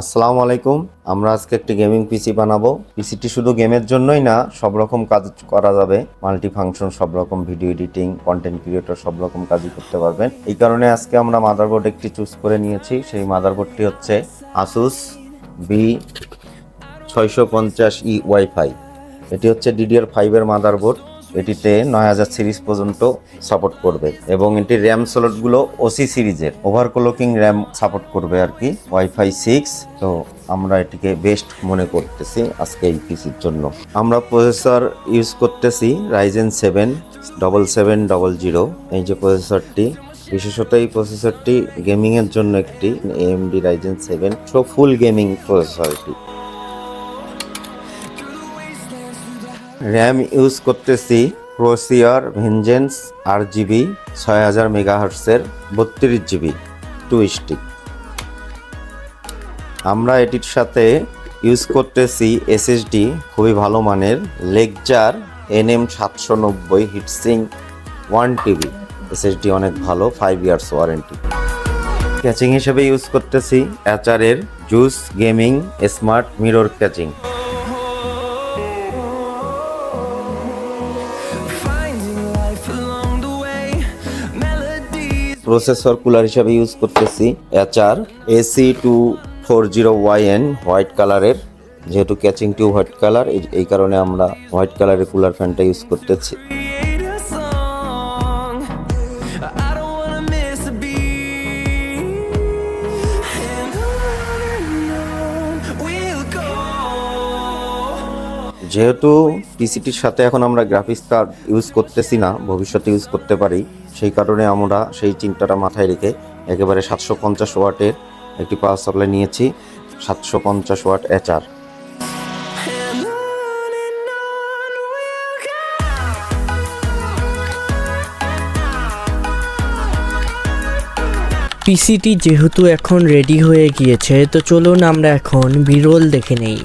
আসসালামু আলাইকুম। আমরা আজকে একটি গেমিং পিসি বানাবো। পিসিটি শুধু গেমের জন্যই না, সব রকম কাজ করা যাবে। মাল্টি ফাংশন, সব রকম ভিডিও এডিটিং, কন্টেন্ট ক্রিয়েটর সব রকম কাজই করতে পারবেন। এই কারণে আজকে আমরা মাদারবোর্ড একটি চুজ করে নিয়েছি। সেই মাদারবোর্ডটি হচ্ছে ASUS B650E ওয়াইফাই। এটি হচ্ছে DDR5 এর মাদারবোর্ড। এটিতে 9000 সিরিজ পর্যন্ত সাপোর্ট করবে এবং এটির র্যাম স্লটগুলো ওসি সিরিজের ওভারক্লকিং র্যাম সাপোর্ট করবে আর কি, ওয়াইফাই 6। তো আমরা এটিকে বেস্ট মনে করতেছি আজকে এই পিসির জন্য। আমরা প্রসেসর ইউজ করতেছি Ryzen 7 7700। এই যে প্রসেসরটি, বিশেষত এই প্রসেসরটি গেমিংয়ের জন্য একটি AMD Ryzen 7 full gaming processor. এটি র্যাম ইউজ করতেছি CORSAIR vengeance RGB 6000 মেগাহার্টসের 32GB 2 stick. আমরা এটির সাথে ইউজ করতেছি SSD খুবই ভালো মানের Lexar NM790 Heatsink 1TB SSD, অনেক ভালো, 5 ইয়ার্স ওয়ারেন্টি। ক্যাচিং হিসেবে ইউজ করতেছি এর juice gaming smart mirror caching. Processor cooler হিসাবে ইউজ করতেছি AC240YN হোয়াইট কালারের। যেহেতু ক্যাচিং টিউব হোয়াইট কালার, এই কারণে আমরা হোয়াইট কালারের কুলার ফ্যানটা ইউজ করতেছি। যেহেতু পিসিটির সাথে এখন আমরা গ্রাফিক্স কার্ড ইউজ করতেছি না, ভবিষ্যতে ইউজ করতে পারি, সেই কারণে আমরা সেই চিন্তাটা মাথায় রেখে একেবারে 750 ওয়াটের একটি পাওয়ার সাপ্লাই নিয়েছি, 750 ওয়াট HR। পিসিটি যেহেতু এখন রেডি হয়ে গিয়েছে, তো চলুন আমরা এখন বিরল দেখে নেই।